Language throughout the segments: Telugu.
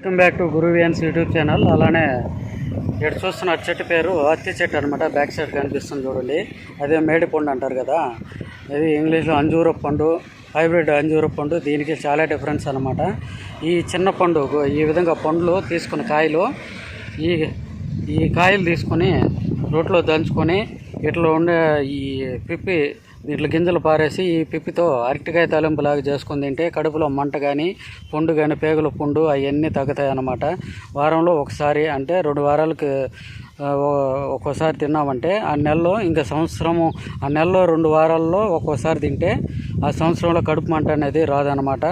వెల్కమ్ బ్యాక్ టు గురువియన్స్ యూట్యూబ్ ఛానల్. అలానే ఇక్కడ చూస్తున్న చెట్టు పేరు అత్తి చెట్టు అనమాట. బ్యాక్ సైడ్ కనిపిస్తుంది చూడండి, అదే మేడి పండు అంటారు కదా. ఇది ఇంగ్లీష్లో అంజూర పండు, హైబ్రిడ్ అంజూర పండు. దీనికి చాలా డిఫరెన్స్ అనమాట. ఈ చిన్న పండు ఈ విధంగా పండ్లు తీసుకుని కాయలు ఈ కాయలు తీసుకొని రోట్లో దంచుకొని ఇట్లా ఉండే ఈ పిప్పి దీంట్లో గింజలు పారేసి ఈ పిప్పితో అరటికాయ తాలింపులాగా చేసుకుని తింటే కడుపులో మంట కానీ పుండు కానీ పేగుల పుండు అవన్నీ తగ్గుతాయి అన్నమాట. వారంలో ఒకసారి అంటే 2 వారాలకు ఒక్కోసారి తిన్నామంటే ఆ నెలలో ఇంకా సంవత్సరము, ఆ నెలలో 2 వారాల్లో ఒక్కోసారి తింటే ఆ సంవత్సరంలో కడుపు మంట అనేది రాదనమాట.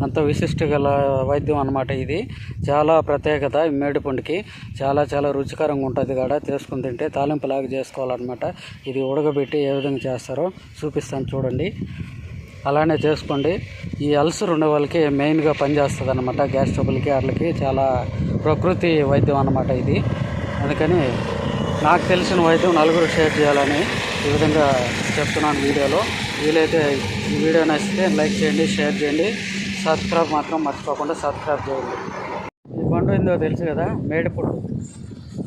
అంత విశిష్ట గల వైద్యం అనమాట. ఇది చాలా ప్రత్యేకత. ఈ మేడిపండుకి చాలా రుచికరంగా ఉంటుంది కూడా. తీసుకుని తింటే తాలింపులాగా చేసుకోవాలన్నమాట. ఇది ఉడకబెట్టి ఏ విధంగా చేస్తారో చూపిస్తాను చూడండి. అలానే చేసుకోండి. ఈ అల్సర్ ఉండే వాళ్ళకి మెయిన్గా పనిచేస్తుంది అనమాట. గ్యాస్ ట్రబుల్కి వాటికి చాలా ప్రకృతి వైద్యం అన్నమాట ఇది. అందుకని నాకు తెలిసిన వైద్యం నలుగురు షేర్ చేయాలని ఈ విధంగా చెప్తున్నాను వీడియోలో. వీలైతే ఈ వీడియో నచ్చితే లైక్ చేయండి, షేర్ చేయండి, సబ్స్క్రైబ్ మాత్రం మర్చిపోకుండా సబ్స్క్రైబ్ చేయండి. ఈ పండు ఏందో తెలుసు కదా, మేడి పండు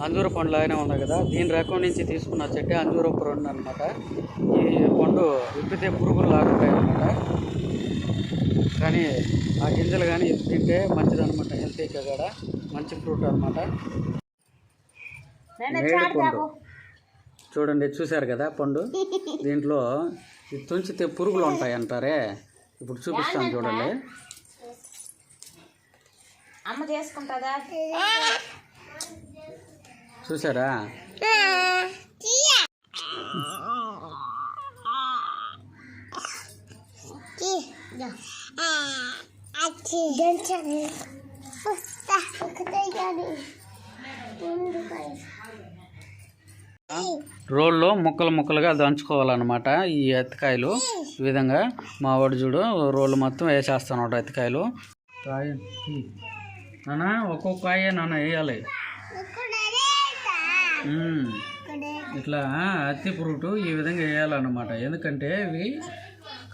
అంజూర పండు లాగానే ఉంది కదా. దీని రకం నుంచి తీసుకున్న చెట్టే అంజూర పండు అనమాట. ఈ పండు విప్పితే పురుగులు లాగుతాయి అనమాట. కానీ ఆ గింజలు కానీ తింటే మంచిదన్నమాట. హెల్తీగా కూడా మంచి ఫ్రూట్ అనమాట. పండు చూడండి, చూశారు కదా పండు. దీంట్లో తుంచితే పురుగులు ఉంటాయి అంటారే. ఇప్పుడు చూపిస్తాను చూడండి. అమ్మ చేసుకుంటుందా చూసారా? రోల్లో ముక్కలుగా దంచుకోవాలన్నమాట. ఈ ఎత్తికాయలు ఈ విధంగా మా వాడు చూడు రోళ్ళు మొత్తం వేసేస్తాను ఎత్తికాయలు. నాన్న ఒక్కొక్క కాయ నాన్న వేయాలి. ఇట్లా అత్తి ఫ్రూట్ ఈ విధంగా వేయాలన్నమాట. ఎందుకంటే ఇవి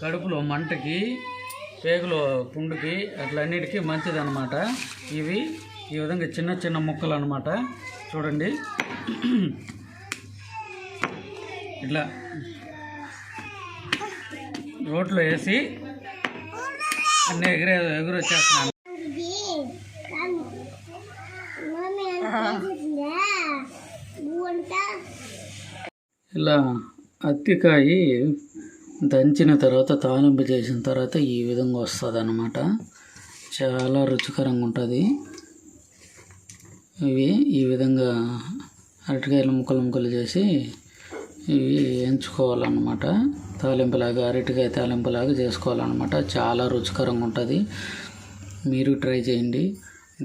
కడుపులో మంటకి, పేగులో పుండుకి అట్లన్నిటికీ మంచిదన్నమాట. ఇవి ఈ విధంగా చిన్న ముక్కలు అన్నమాట. చూడండి, ఇట్లా రోట్లో వేసి అన్నీ ఎగురొచ్చేస్తున్నాను. ఇలా అత్తికాయ దంచిన తర్వాత తాలింపు చేసిన తర్వాత ఈ విధంగా వస్తుంది అన్నమాట. చాలా రుచికరంగా ఉంటుంది. ఇవి ఈ విధంగా అరటికాయలు ముక్కలు చేసి ఇవి ఎంచుకోవాలన్నమాట. తాలింపులాగా అరటికాయ తాలింపులాగా చేసుకోవాలన్నమాట. చాలా రుచికరంగా ఉంటుంది. మీరు ట్రై చేయండి.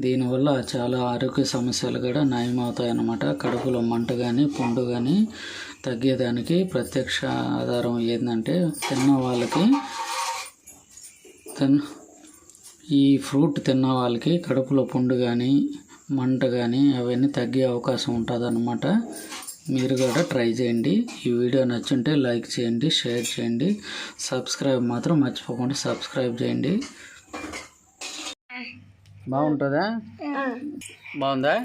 దీనివల్ల చాలా ఆరోగ్య సమస్యలు కూడా నయమవుతాయి అన్నమాట. కడుపులో మంట కానీ పుండు కానీ తగ్గేదానికి ప్రత్యక్ష ఆధారం ఏంటంటే తిన్న వాళ్ళకి ఈ ఫ్రూట్ తిన్న వాళ్ళకి కడుపులో పుండు కానీ మంట కానీ అవన్నీ తగ్గే అవకాశం ఉంటుంది అన్నమాట. మీరు కూడా ట్రై చేయండి. ఈ వీడియో నచ్చుంటే లైక్ చేయండి, షేర్ చేయండి, సబ్స్క్రైబ్ మాత్రం మర్చిపోకుండా సబ్స్క్రైబ్ చేయండి. బాగుంటుందా? బాగుందా?